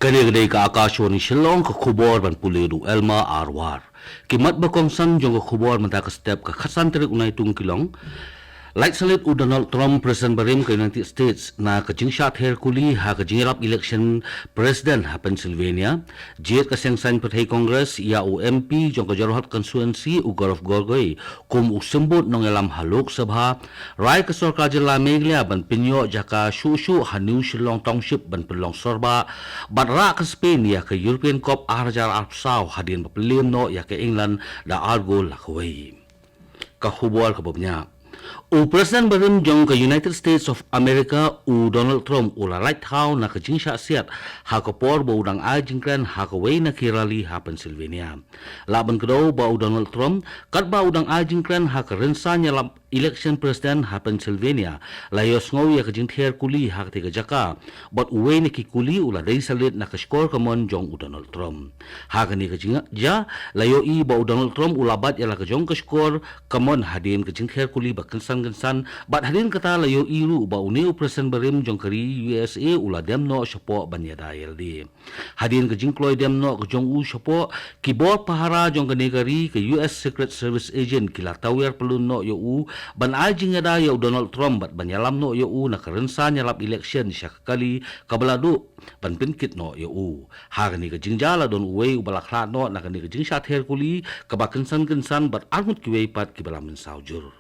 Kani ka akasyon ni Shillong ka kubor ban puliru Elma Arwar. Kimat ba kong san jong ka kubor man ta ka step ka khasan terik unay tung kilong. Like salit u Donald Trump President barim ka United States na kajing shot hair kuli ha kajing rap election President ha Pennsylvania. Jit ka siyang sign patay Congress ya u MP jong ka Jarohat Constituency u Gorof Gorgoy kum u simbot nong elam halok sabha. Rai ka sorka jela meglia ban pinyo jaka shushu ha New Shillong Township ban pelong sorba. Bat ra ka Spain ya ka European Cup arjar arpsaw hadin papelim no ya ka England da argo lakaway. Kahubwal kabobnya. U President barim jong ka United States of America u Donald Trump ula right how na kajing siat ha kapor ba udang ajingkran ha kaway na kirali ha Pennsylvania. Laban kadaw ba u Donald Trump kat ba udang ajingkran ha karensan ya election president ha Pennsylvania layos ngaw ya kajing tier kuli ha katiga jaka but uwe ni kikuli ula day salit na kaskor kamon jong u Donald Trump. Ha kani kajing ja layo i ba u Donald Trump ula bat ya la kajong kaskor kamon hadin kajing tier kuli ba kensan bat hadin kata layo iru ba uniu presiden barim jong kari USA ula demno syapo banyada LD hadin ke jingkloy demno ke jong u syapo kibor pahara jong kani kari ke US Secret Service agent kila tawer pelun no yo u ban ajing ada yo Donald Trump bat banyalam no yo u na karensa nyalap election syak kali kabaladu ban pinkit no yo u ha kani ke jingjala don uwe balakla no na kani ke jingsat herkuli kabakensan kensan bat armut kiwe pat kibalamin saujur.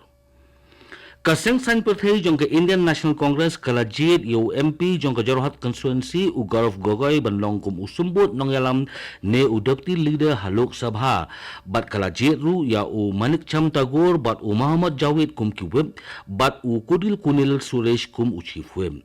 Kaseng san perthei jong ke Indian National Congress kalajit yo MP jong ke Jarohat Constituency u Gorof Gorgoy ban longkum usumbut nong yalam ne u deputy leader halok sabha bat kalajit ru ya u Manik Cham Tagore bat u Muhammad Jawid kum kiweb bat u Kudil Kunil Suresh kum u chief web.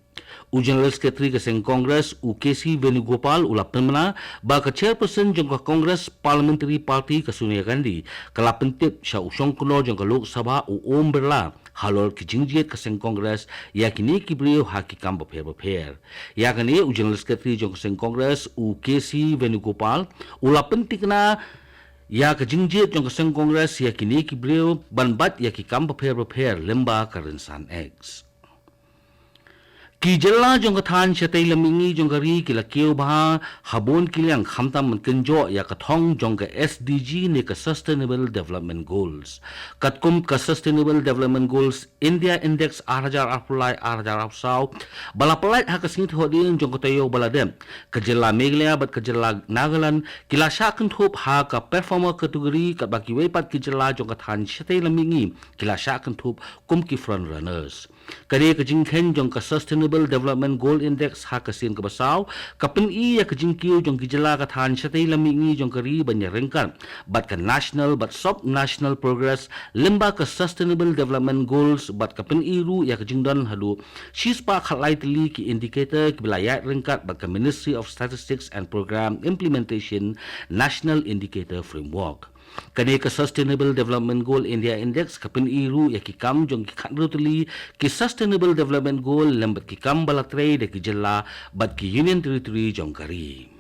U General Secretary kaseng Congress u KC Venugopal ulap temna ba ka chairperson jong ka Congress Parliamentary Party ka Sonia Gandhi kalapentip sya usong kuno jong ka Lok Sabha u Om Birla halol kijingjiet kaseng Congress yakini kibriyo hakikam bapher yakini u General Secretary jong kaseng Congress u KC Venugopal ulap pentikna ya kijingjiet jong kaseng Congress yakini kibriyo banbat yakikam bapher lemba karensan X. Kijela jong kathan chatay lamingi jong kari kilakyo baha habon kilyang khamtam kenjo ya kathong jong ka SDG ne ka Sustainable Development Goals. Katkum ka Sustainable Development Goals India Index arhajar apulai arhajar apsaw balapalai ha kasingit hodin jong katayo baladem kajela Meghalaya bat kajela Nagaland kilasya kentup ha ka performer kategori kat baki wepat kijela jong kathan chatay lamingi kilasya kentup kum ki front runners. Kadi kajingken jong ka Sustainable Development Goal Index ha kasin kabasaw kapin iya kajingkiyo jong kijala kathan syatay lamingi jong kari banyarengkan bat ka national bat sub-national progress lemba ka Sustainable Development Goals bat kapin iru ya kajingdan halu shispa khalai tili ki indicator ki bilayat rengkat bat ka Ministry of Statistics and Program Implementation National Indicator Framework. Kani ka Sustainable Development Goal India Index kapin iru ya kikam jong kikadrutuli ki Sustainable Development Goal lembat kikam balatre de ki jela bat ki Union Territory jong kari.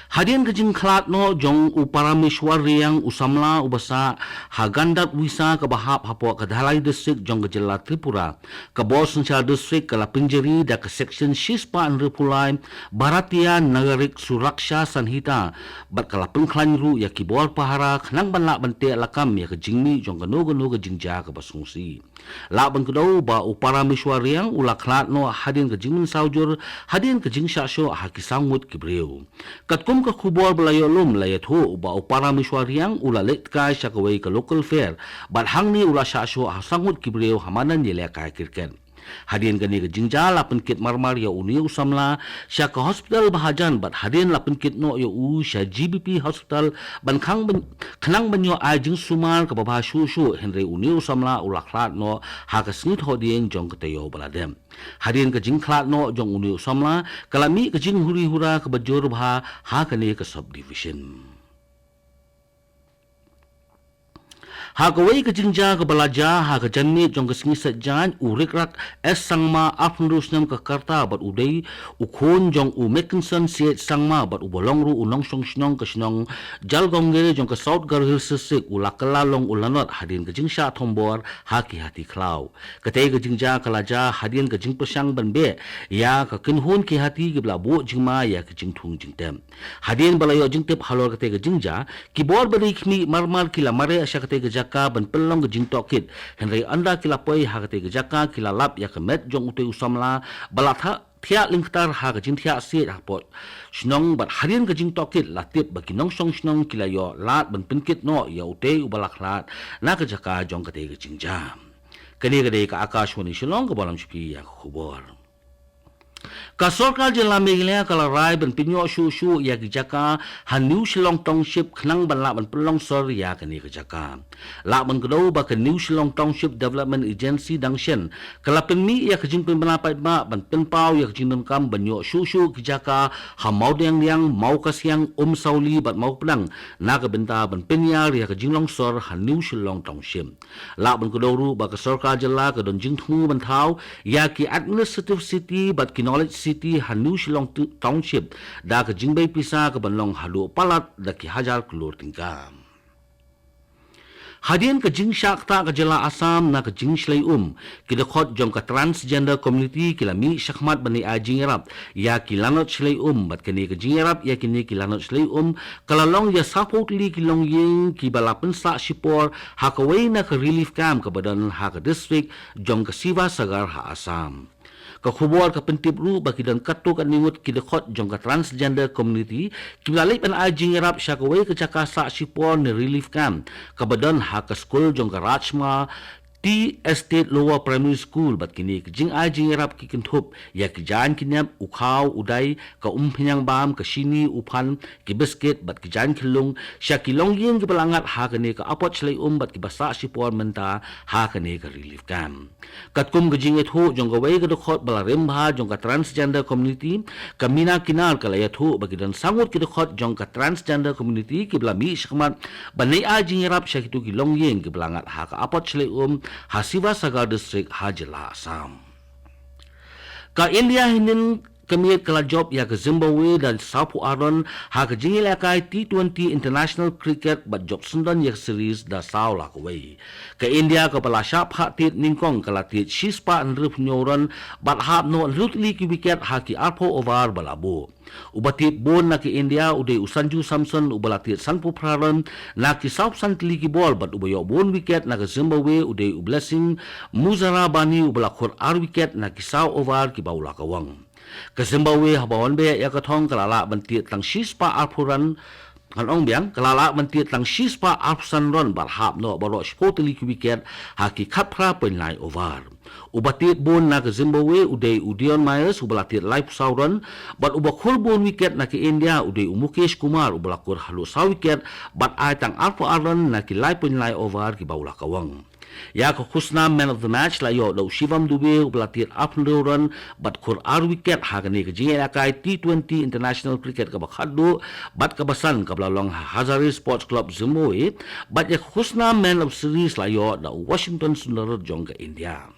Hadian kajing khalat no jong uparameshwar riang usamla ubasa hagandat wisa ka bahap hapo kadhalai district jong kajela Tripura ka Bosnia district kala pinjeri da ka section shispa anripulai Bharatiya Nagarik Suraksha Sanhita bat kala pengklan ru ya kibor pahara khnang banla bante lakam ya kajingmi jong kano ka jingja ka basungsi laban kudaw ba uparameshwar riang ulaklat no hadin kajingmin saujur hadin kajing syasyo hakisangut kibreu katkum ka kubor belayo lum layat ho ba uparameshwar riang ulalet ka syakaway ka local fair bat hangni ula syasyo hasangut kibreu hamanan yele ka kirken. Hadian gani ke jingja lapen kit marmar ya uni usamla sya ke hospital bahajan bat hadian lapen kit no ya u sya GBP hospital ban khnang banyo ajing sumar ke babah shu henry uni usamla ulaklat no ha ke snit hodien jong ketayo baladem. Hadian ke jingklat no jong uni usamla kalami ke jing huri hura ke bajur bah ha kani ke subdivision. Ha kawai ka jingja ka balaja ha ka janni jong ka singi sajan urik rak es sangma afnrus nam ka karta bat udai ukhon jong u Mackinson siet sangma bat ubolong ru unong song snong ka snong jalgongge jong ka South Garhil sisik ulakala long ulanot hadin ka jingsha thombor ha ki hati klau katei ka jingja kalaja hadin ka jing pesang banbe ya ka kinhun ki hati ki bla bo jingma ya ka jing thung jingtem hadin balayo jingtep halor katei ka jingja ki bor bari khmi marmar kila mare asya katei ka jaka ban pelong ke jing tokit henry anda kila poi ha ke jaka kila lap ya ke met jong ute usamla balatha thia lingtar ha ke jing thia se ha pot snong bat harin ke jing tokit latip bagi nong song snong kila yo lat ban pinkit no ya ute ubalak lat na ke jaka jong ke jing jam kani ke ka akashwani shillong ke balam shpi ya khubor ka sarkar jela meglea kala rai ban pinyo shu ya ki jaka han new shillong township khnang ban la ban pelong sor ya kani ka jaka la ban gdo ba ka new shillong township development agency dangshen kala pen mi ya ka jing pen bana pai ba ban pen pau ya ka jing kam banyo shu ki jaka ha mau deng liang mau ka siang sauli bat mau plang na ka benta ban pen ya ka jing long sor han new shillong township la ban gdo ru ba ka sarkar jela ka don jing thu ban thau ya ki administrative city bat ki knowledge city hanu shillong township da ka jingbei pisa ka banlong halu palat da ki hajar klor tingkam hadin ka jing shakta ka jela Assam na ka jing shlai ki da khot jong ka transgender community ki la mi shakhmat bani a jing rap ya ki lanot shlai bat ka ni ka jing rap ya ki ni ki lanot shlai kala long ya support li ki long ying ki balapan sa shipor ha ka wei na ka relief camp ka badan ha ka district jong ka siva sagar ha Assam ka khubor ka pentip ru bagi dan kato ka ningut ki dekot jong ka transgender community ki lalip an ajing rap sya ka wei ka chaka sa sipon ni relief camp ka badan ha ka school jong ka Rajma T Estate Lower Primary School bat kini jing ajing rap ki kintup ya ki jan kinyam ukhaw udai ka pinyang bam ka sini uphan ki biscuit bat ki jan khilung sya ki longyeng ki balangat ha ka ni ka apot chlai bat ki basa sipon menta ha ka ni ka relief camp katkum ka jing ethu jong ka wei ka dokhot balarem bha jong ka transgender community kamina kinar ka layathu bagi dan sangut ki dokhot jong ka transgender community ki blami shkmat banai ajing rap sya ki tu ki longyeng ki balangat ha ka apot chlai Hasiva Sagar District Hajila Assam. Ka India hinin kami kala job ya ke Zimbabwe dan Sapu Aron ha ke jingil akai T20 International Cricket bat job sundan ya series da saula kawai. Ke India ke pala syap ha tit ningkong kala tit shispa nrip nyoron bat hap no lutli ki wicket ha ki arpo over balabu. Ubatit bon na ki India uday Usanju Samson ubalatit Sanpu Praran na ki South Santli ki ball bat ubayo bon wicket na ki Zimbabwe uday Blessing Muzara Bani ubalakur ar wicket na ki South over ki baula kawang. Ke Zimbabwe habawan be ya kathong kalala bantit tang shispa arpuran kan ong biang kalala bantit tang shispa arpusan ron barhap no balo spotli ki wicket ha ki khapra penlai over. Ubatit bon na ke Zimbabwe uday Udion Myers ubalatit live sauron bat ubakul bon wicket na ke India uday Mukesh Kumar ubalakur halu sa wicket bat ay tang arpo aron na ki live penlai over ki baula kawang. Ya ko khusna man of the match la yo lo Shivam Dube ublatir afndoran bat khur ar wicket hagani ke jinga kai T20 International Cricket ka bakhadu bat ka basan ka blalong Hazare Sports Club Zimbabwe bat ya khusna man of series la yo da Washington Sundar jong ka India.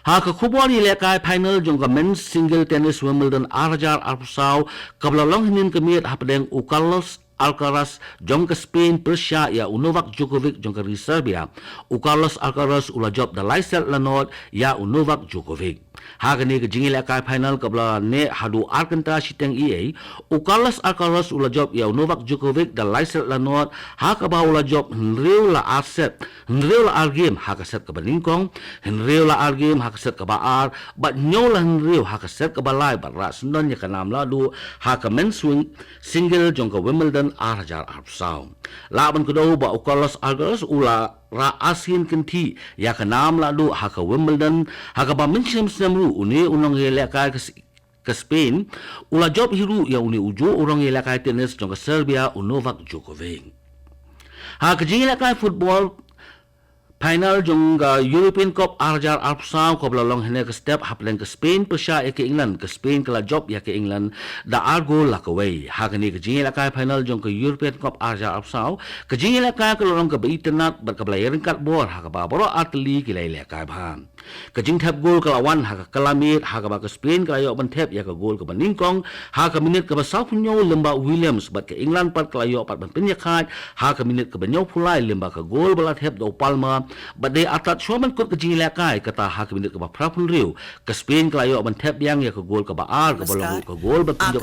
Ha ka khubor ni lekai final jong ka men's single tennis Wimbledon 8,000 arpusaw ka blalong hinin kemit hapadeng Carlos Alcaraz jong ke Spain Persia ya Novak Djokovic jong ke Serbia Carlos Alcaraz ula job da Lysel Lanot ya Novak Djokovic ha kani ke jingil akai final kabla ne hadu Arkanta siteng EA Carlos Alcaraz ula job ya Novak Djokovic da Lysel Lanot ha ka ba ula job nreu la arset nreu la game ha ka set ka baningkong nreu la game ha ka set ka ba ar bat nyola nreu ha ka set ka ba lai bat ra sundan ya kanam la du ha ka men's single jong ke Wimbledon 8,000 arpsaw. Laban kedua ba Carlos Alcaraz ula ra asin kenti ya kanam la du ha ka Wimbledon ha ka ba menchim semru uni unong hele ka ke Spain ula job hiru ya uni ujo urang hele ka tenis jong ke Serbia Novak Djokovic. Ha ka jingila ka football Final jong European Cup arjar arpsaw ko belalong hene ke step haplen ke Spain Persia ya ke England ke Spain kala job ya ke England da argo la ke way hakani ke jingel kai final jong ke European Cup arjar arpsaw ke jingel kai ke lorong ke internet ber ke belayaran kat bor ha ke ba boro atli ke lai kai bhan ke jing tap gol ke lawan ha ke kalamit ha ke ba ke Spain kala yo ban tap ya ke gol ke baningkong ha ke minit ke basau punyo lemba Williams bat ke England pat kala yo pat ban penyakat ha ke minit ke banyo pulai lemba ke gol bala tap do Palma badai atat shoman kot ke jinglakai kata hak minit ke ba prapun riu ke Spain kelayo ban tap yang ya ke gol ke baar ke bola ke gol bertunjuk